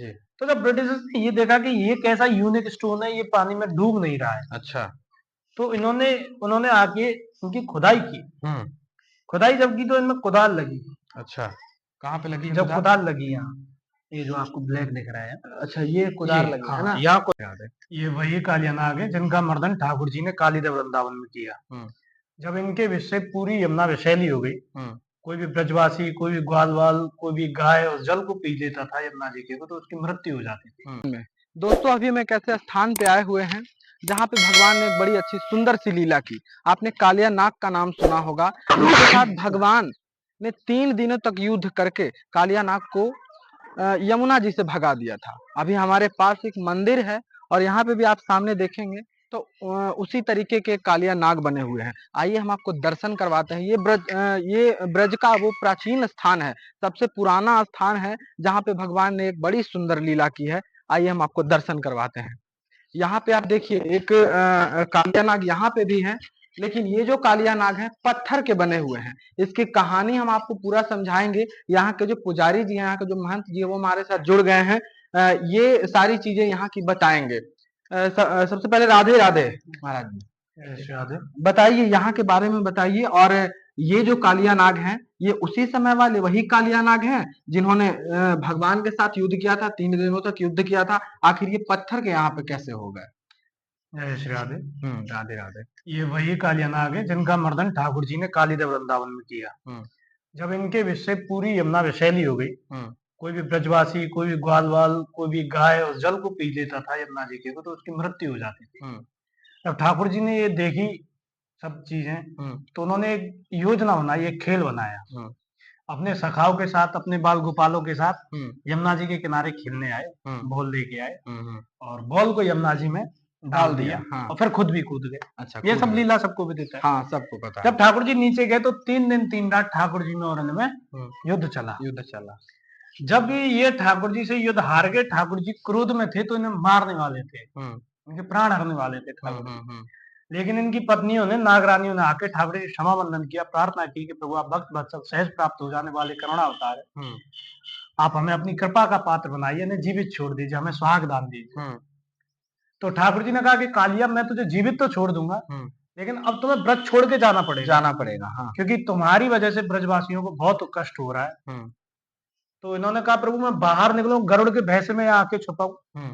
जी। तो जब ब्रिटिशर्स ने ये देखा कि ये कैसा यूनिक स्टोन है, ये पानी में डूब नहीं रहा है, अच्छा। तो उन्होंने आके इनकी खुदाई की। हुँ। खुदाई जब की तो इनमें कुदाल लगी। अच्छा, कहाँ पे लगी है जब कुदाल? कुदाल लगी यहाँ, ये जो आपको ब्लैक दिख रहा है, अच्छा, ये ये कुदार लगी है हाँ, ना? यहाँ को याद है। ये वही कालिया नाग है जिनका मर्दन ठाकुर जी ने कालीदेव वृंदावन में किया। हुँ, जब इनके विष से पूरी यमुना विषैली हो गई, हुँ, कोई भी ब्रजवासी, कोई भी ग्वालवाल, कोई भी गाय उस जल को पी लेता था यमुना जी के, तो उसकी मृत्यु हो जाती थी। हुँ। दोस्तों अभी हम एक ऐसे स्थान पे आए हुए हैं जहाँ पे भगवान ने एक बड़ी अच्छी सुंदर सी लीला की। आपने कालिया नाग का नाम सुना होगा। इसके साथ भगवान ने 3 दिनों तक युद्ध करके कालिया नाग को यमुना जी से भगा दिया था। अभी हमारे पास एक मंदिर है और यहाँ पे भी आप सामने देखेंगे तो उसी तरीके के कालिया नाग बने हुए हैं। आइए हम आपको दर्शन करवाते हैं। ये ब्रज का वो प्राचीन स्थान है, सबसे पुराना स्थान है जहाँ पे भगवान ने एक बड़ी सुंदर लीला की है। आइए हम आपको दर्शन करवाते हैं। यहाँ पे आप देखिए एक कालिया नाग यहाँ पे भी है, लेकिन ये जो कालिया नाग है पत्थर के बने हुए हैं। इसकी कहानी हम आपको पूरा समझाएंगे। यहाँ के जो पुजारी जी हैं, यहाँ के जो महंत जी हैं, वो हमारे साथ जुड़ गए हैं। ये सारी चीजें यहाँ की बताएंगे। सबसे पहले राधे राधे महाराज जी, याद है। बताइए यहाँ के बारे में बताइए। और ये जो कालिया नाग हैं, ये उसी समय वाले वही कालिया नाग हैं जिन्होंने भगवान के साथ युद्ध किया था, 3 दिनों तक युद्ध किया था। आखिर ये पत्थर के यहाँ पे कैसे हो गए? जय श्री राधे। राधे राधे। ये वही कालिया नाग है जिनका मर्दन ठाकुर जी ने कालीदेव वृंदावन में किया। हुँ, जब इनके विष से पूरी यमुना विषैली हो गई, हुँ, कोई भी ब्रजवासी, कोई भी ग्वालवाल, कोई भी गाय उस जल को पी लेता था यमुना जी के, तो उसकी मृत्यु हो जाती थी। हुँ, जब ठाकुर जी ने ये देखी सब चीजें, हुँ, तो उन्होंने एक योजना बनाई, एक खेल बनाया। हुँ, अपने सखाओं के साथ, अपने बाल गोपालों के साथ हुँ, यमुना जी के किनारे खेलने आए, हुँ, बॉल लेके आए हुँ, हुँ। और बॉल को यमुना जी में डाल डाल दिया, दिया हाँ। और फिर खुद भी कूद गए। अच्छा, ये कूद सब गए। लीला सबको विदित है। हाँ, सबको पता है। जब ठाकुर जी नीचे गए तो 3 दिन 3 रात ठाकुर जी में और इनमें हुँ, युद्ध चला। युद्ध चला। जब ये ठाकुर जी से युद्ध हार गए, ठाकुर जी क्रोध में थे तो इन्हें मारने वाले थे, हुँ, इनके प्राण हरने वाले थे हुँ, ठाकुर हुँ, जी। हुँ, लेकिन इनकी पत्नियों ने, नागरानियों ने आके ठाकुर जी क्षमा वंदन किया, प्रार्थना की कि प्रभु आप भक्त वत्सल, सहज प्राप्त हो जाने वाले करुणा अवतार है, हुँ, आप हमें अपनी कृपा का पात्र बनाइए, इन्हें जीवित छोड़ दीजिए, हमें सुहाग दान दीजिए। हुँ, तो ठाकुर जी ने कहा कि कालिया मैं तुझे जीवित तो छोड़ दूंगा, हुँ। लेकिन अब तुम्हें ब्रज छोड़ के जाना पड़ेगा, जाना पड़ेगा, हाँ। क्योंकि तुम्हारी वजह से ब्रजवासियों को बहुत कष्ट हो रहा है। हुँ, तो इन्होंने कहा प्रभु मैं बाहर निकलूं गरुड़ के भैंस में आके छुपाऊं, हुँ,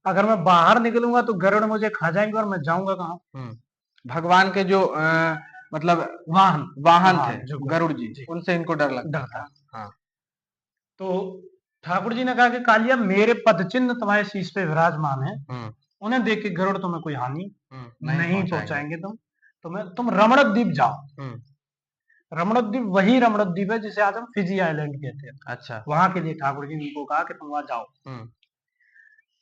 अगर मैं बाहर निकलूंगा तो गरुड़ मुझे खा जाएंगे और मैं जाऊंगा कहाँ। हुँ। भगवान के जो मतलब वाहन वाहन थे हाँ जो गरुड़ जी, जी उनसे इनको डर लगता डर था। था। हाँ। तो ठाकुर जी ने कहा कि कालिया मेरे पद चिन्ह तुम्हारे शीश पे विराजमान है, हुँ, उन्हें देख के गरुड़ तुम्हें कोई हानि हुँ। नहीं नहीं पहुँचाएँगे। पहुंचाएंगे। तुम रमणक द्वीप जाओ। हुँ, रमणक द्वीप वही रमणक द्वीप है जिसे आज हम फिजी आइलैंड कहते हैं। अच्छा। वहां के लिए ठाकुर जी ने उनको कहा कि तुम वहां जाओ। हुँ,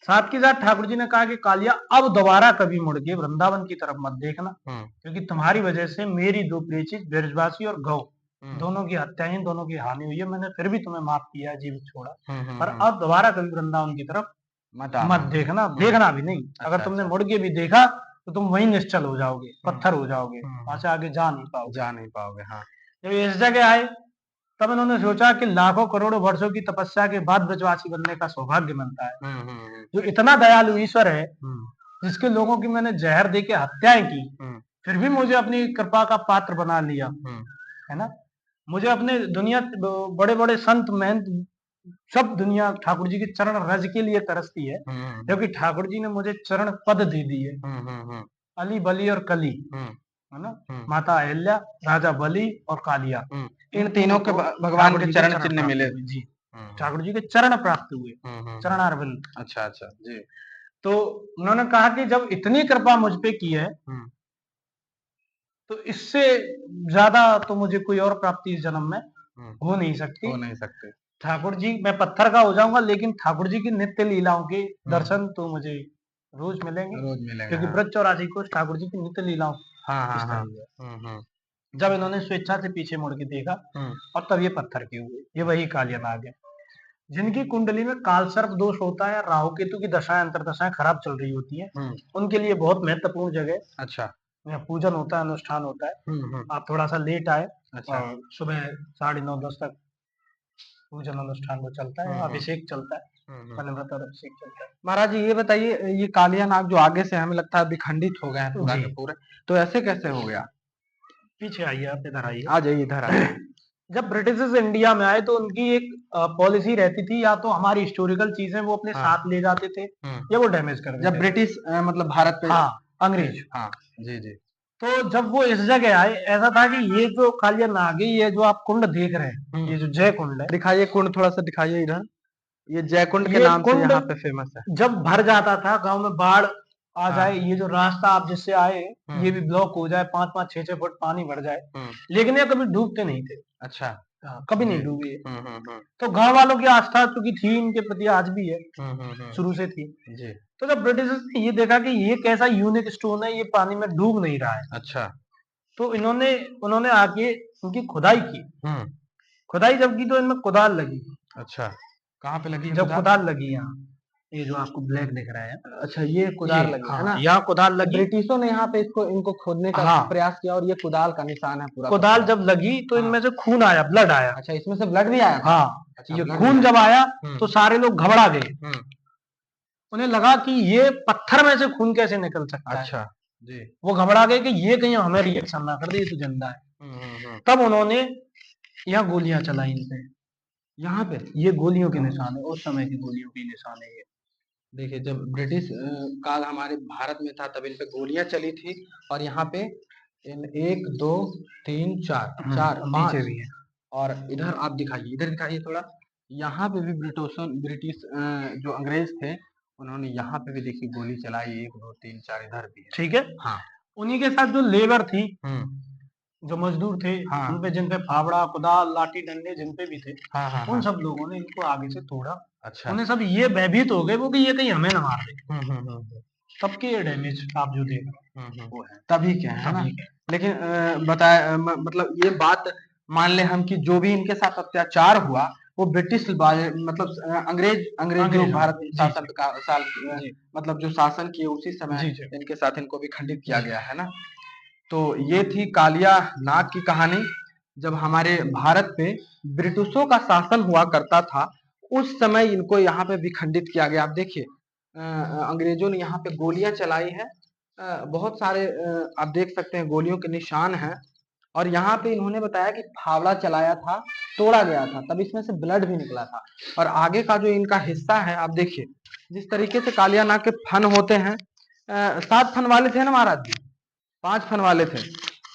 साथ के साथ ठाकुर जी ने कहा कि कालिया अब दोबारा कभी मुड़ के वृंदावन की तरफ मत देखना, हुँ, क्योंकि तुम्हारी वजह से मेरी दो प्रिय चीज ब्रजवासी और गौ हुँ, दोनों की हत्या ही, दोनों की हानि हुई है। मैंने फिर भी तुम्हें माफ किया है, जीवित छोड़ा, हुँ, हुँ, पर हुँ। अब दोबारा कभी वृंदावन की तरफ मत मत आना। देखना, हुँ, देखना भी नहीं। अगर अच्छा, तुमने अच्छा। मुड़ के भी देखा तो तुम वहीं निश्चल हो जाओगे, हुँ, पत्थर हो जाओगे, हुँ, वहां हुँ। से आगे जा नहीं पाओगे। जा नहीं पाओगे, हाँ। जब ये इस जगह आए तब इन्होंने सोचा कि लाखों करोड़ों वर्षों की तपस्या के बाद ब्रजवासी बनने का सौभाग्य मिलता है। हुँ, हुँ, हुँ। जो इतना दयालु ईश्वर है, हुँ, जिसके लोगों की मैंने जहर दे के हत्याएं की, हुँ, फिर भी मुझे अपनी कृपा का पात्र बना लिया, हुँ, है ना। मुझे अपने दुनिया बड़े बड़े संत महंत सब दुनिया ठाकुर जी के चरण रज के लिए तरसती है, हुँ, हुँ, क्योंकि ठाकुर जी ने मुझे चरण पद दे दिए। हुँ, हुँ, हुँ, अली बली और कली, हुँ, है ना, हुँ, माता अहिल्या, राजा बलि और कालिया, हुँ। इन इन तीनों तीनों के को भगवान ठाकुर के जी के चरण चरण चिन्ह प्राप्त मिले। हुए जी। हुँ, हुँ, ठाकुर जी के चरण प्राप्त हुए, हुँ, हुँ, हुँ। चरणारविंद। अच्छा, अच्छा। जी। तो उन्होंने कहा कि जब इतनी कृपा मुझ पे की है, हुँ, तो इससे ज्यादा तो मुझे कोई और प्राप्ति इस जन्म में हुँ। हो नहीं सकती। हो नहीं सकते। ठाकुर जी, मैं पत्थर का हो जाऊंगा लेकिन ठाकुर जी की नित्य लीलाओं के हुँ। दर्शन तो मुझे रोज मिलेंगे, रोज़ मिलेंगे, क्योंकि हाँ। ब्रज चौरासी कोष ठाकुर जी की नित्य लीलाओं हाँ, की हाँ, हाँ। स्थली है। हुँ, हुँ, जब इन्होंने स्वेच्छा से पीछे मुड़ के देखा हुँ, और तब ये पत्थर के हुए, ये वही कालिया नाग है जिनकी कुंडली में काल सर्प दोष होता है, राहु केतु की दशाएं अंतरदशाएं खराब चल रही होती हैं, हुँ। उनके लिए बहुत महत्वपूर्ण जगह अच्छा। यहाँ पूजन होता है, अनुष्ठान होता है। हुँ, हुँ। आप थोड़ा सा लेट आए अच्छा। और सुबह 9:30 10 तक पूजन अनुष्ठान वो चलता है, हुँ, हुँ। अभिषेक चलता है। पनवत और अभिषेक चलता है। महाराज जी ये बताइए, ये कालिया नाग जो आगे से हमें लगता है विखंडित हो गए हैं पूरा जी। के पूरे, तो ऐसे कैसे हो गया? पीछे आइए, आप इधर आइए। आ जाइए इधर आइए। जब ब्रिटिशर्स इंडिया में आए तो उनकी एक पॉलिसी रहती थी, या तो हमारी हिस्टोरिकल चीजें वो अपने हाँ। साथ ले जाते थे या वो डैमेज कर देते जब थे। ब्रिटिश मतलब भारत पे, हाँ, अंग्रेज। हाँ जी जी, तो जब वो इस जगह आए, ऐसा था कि ये जो कालिया नाग है, ये जो आप कुंड देख रहे हैं, ये जो जय कुंड है, दिखाइए कुंड थोड़ा सा दिखाइए इधर। ये जयकुंड के ये नाम से कुंड यहाँ पे फेमस है। जब भर जाता था, गांव में बाढ़ आ हाँ। जाए, ये जो रास्ता आप जिससे आए ये भी ब्लॉक हो जाए, 5-5 6-6 फुट पानी भर जाए, लेकिन ये कभी डूबते नहीं थे। अच्छा। कभी नहीं जी। डूबे ये। तो गांव वालों की आस्था चूंकि थी इनके प्रति, आज भी है, शुरू से थी। जी। तो जब ब्रिटिशर्स ने ये देखा कि ये कैसा यूनिक स्टोन है, ये पानी में डूब नहीं रहा है, अच्छा। तो उन्होंने आके इनकी खुदाई की। खुदाई जब की तो इनमें कुदाल लगी। अच्छा, कहाँ पे लगी है जब कुदाल? कुदाल लगी यहाँ, ये जो आपको ब्लैक दिख रहा है, अच्छा, ये कुदाल लगी है हाँ, ना? यहाँ कुदाल लगी। ब्रिटिशों ने यहाँ पे इनको खोदने का हाँ, प्रयास किया और ये कुदाल का निशान है पूरा का कुदाल पूरा। जब लगी तो हाँ। इनमें से खून आया, ब्लड आया। अच्छा, इसमें से ब्लड भी आया था? हाँ, अच्छा, ये blood खून भी जब आया आया। तो सारे लोग घबरा गए। उन्हें लगा कि ये पत्थर में से खून कैसे निकल सकता है। अच्छा जी। वो घबरा गए कि ये कहीं हमें रिएक्शन ना कर दे, ये तो जिंदा है। तब उन्होंने यहाँ गोलियां चलाई इन पे। यहाँ पे ये गोलियों के निशान है, उस समय की गोलियों के निशान है ये। देखिए, जब ब्रिटिश काल हमारे भारत में था तब इन पे गोलियां चली थी, और यहाँ पे इन 1 2 3 4 4 5 नीचे भी है। और इधर आप दिखाइए, इधर दिखाइए थोड़ा। यहाँ पे भी ब्रिटिश जो अंग्रेज थे, उन्होंने यहाँ पे भी देखिए गोली चलाई, 1 2 3 4 इधर भी है। ठीक है। हाँ। उन्हीं के साथ जो लेबर थी, जो मजदूर थे, हाँ। उन पे जिन पे फावड़ा, कुदाल, लाठी, डंडे जिन पे भी थे, हाँ हाँ उन हाँ। सब लोगों ने इनको आगे से तोड़ा। अच्छा। उन्हें सब ये भयभीत हो गए वो कि ये कहीं हमें ना मार दे। तब के ये डैमेज आप जो देख रहे हैं वो है। तभी क्या है ना? तभी के। लेकिन मतलब ये बात मान ले हम कि जो भी इनके साथ अत्याचार हुआ वो ब्रिटिश मतलब अंग्रेज जो अंग्रेजों भारत ने। जी, शासन का साल जी। मतलब जो शासन किए उसी समय जी, जी। इनके साथ इनको भी खंडित किया जी। गया है ना? तो ये थी कालिया नाग की कहानी। जब हमारे भारत पे ब्रिटिशों का शासन हुआ करता था, उस समय इनको यहाँ पे विखंडित किया गया। आप देखिए, अंग्रेजों ने यहाँ पे गोलियां चलाई है, बहुत सारे आप देख सकते हैं गोलियों के निशान हैं, और यहाँ पे इन्होंने बताया कि फावड़ा चलाया था, तोड़ा गया था, तब इसमें से ब्लड भी निकला था। और आगे का जो इनका हिस्सा है आप देखिए, जिस तरीके से कालिया नाग के फन होते हैं, 7 फन वाले थे ना महाराज जी? 5 फन वाले थे,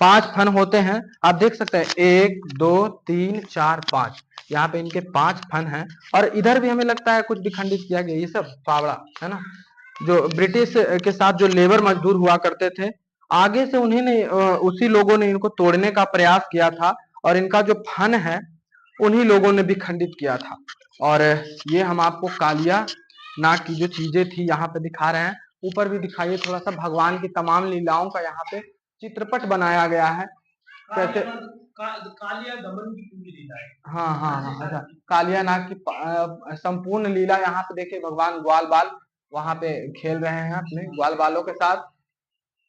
5 फन होते हैं। आप देख सकते हैं 1 2 3 4 5, यहाँ पे इनके 5 फन हैं। और इधर भी हमें लगता है कुछ विखंडित किया गया, ये सब फावड़ा है ना, जो ब्रिटिश के साथ जो लेबर मजदूर हुआ करते थे, आगे से उन्हें ने उसी लोगों ने इनको तोड़ने का प्रयास किया था, और इनका जो फन है उन्हीं लोगों ने भी खंडित किया था। और ये हम आपको कालिया नाग की जो चीजें थी यहाँ पे दिखा रहे हैं। ऊपर भी दिखाइए थोड़ा सा, भगवान की तमाम लीलाओं का यहाँ पे चित्रपट बनाया गया है। कैसे कालिया दमन की पूरी लीला है। हाँ हाँ हाँ, अच्छा, कालिया नाग की संपूर्ण लीला यहाँ पे देखिए, भगवान ग्वाल बाल वहां पे खेल रहे हैं अपने ग्वाल बालों के साथ।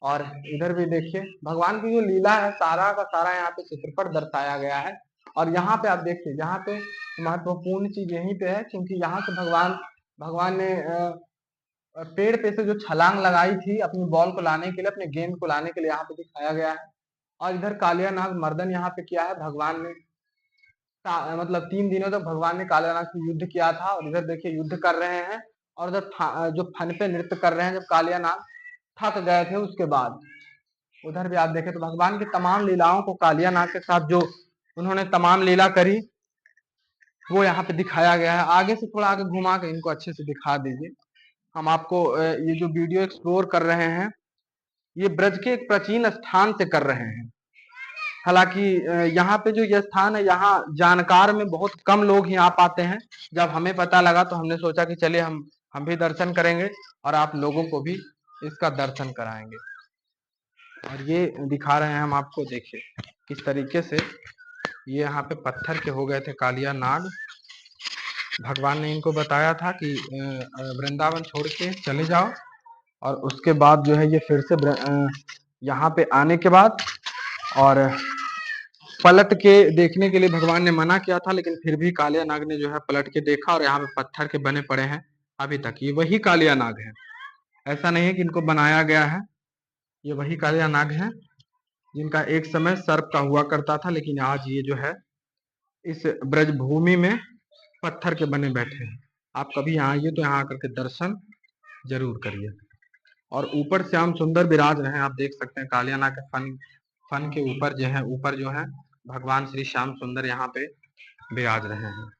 और इधर भी देखिए भगवान की जो लीला है, सारा का सारा यहाँ पे चित्रपट दर्शाया गया है। और यहाँ पे आप देखिए, यहाँ पे महत्वपूर्ण चीज यहीं पे है, क्योंकि यहाँ से भगवान भगवान ने पेड़ पे से जो छलांग लगाई थी अपनी बॉल को लाने के लिए, अपने गेंद को लाने के लिए, यहाँ पे दिखाया गया है। और इधर कालिया नाग मर्दन यहाँ पे किया है भगवान ने, मतलब 3 दिनों तक भगवान ने कालिया नाग से युद्ध किया था। और इधर देखिए युद्ध कर रहे हैं, और उधर जो फन पे नृत्य कर रहे हैं, जब कालिया नाग थक गए थे उसके बाद। उधर भी आप देखें तो भगवान की तमाम लीलाओं को कालिया नाग के साथ जो उन्होंने तमाम लीला करी वो यहाँ पे दिखाया गया है। आगे से थोड़ा आगे घुमा के इनको अच्छे से दिखा दीजिए। हम आपको ये जो वीडियो एक्सप्लोर कर रहे हैं, ये ब्रज के एक प्राचीन स्थान से कर रहे हैं। हालांकि यहाँ पे जो ये स्थान है, यहाँ जानकार में बहुत कम लोग ही आ पाते हैं। जब हमें पता लगा तो हमने सोचा कि चलिए हम भी दर्शन करेंगे और आप लोगों को भी इसका दर्शन कराएंगे। और ये दिखा रहे हैं हम आपको, देखिए किस तरीके से ये यहाँ पे पत्थर के हो गए थे कालिया नाग। भगवान ने इनको बताया था कि वृंदावन छोड़ के चले जाओ, और उसके बाद जो है ये फिर से यहाँ पे आने के बाद और पलट के देखने के लिए भगवान ने मना किया था, लेकिन फिर भी कालिया नाग ने जो है पलट के देखा और यहाँ पे पत्थर के बने पड़े हैं अभी तक। ये वही कालिया नाग है, ऐसा नहीं है कि इनको बनाया गया है। ये वही कालिया नाग है जिनका एक समय सर्प का हुआ करता था, लेकिन आज ये जो है इस ब्रज भूमि में पत्थर के बने बैठे हैं। आप कभी यहाँ आइए तो यहाँ आकर के दर्शन जरूर करिए। और ऊपर श्याम सुंदर विराज रहे हैं, आप देख सकते हैं कालिया नाग के फन के ऊपर जो है भगवान श्री श्याम सुंदर यहाँ पे विराज रहे हैं।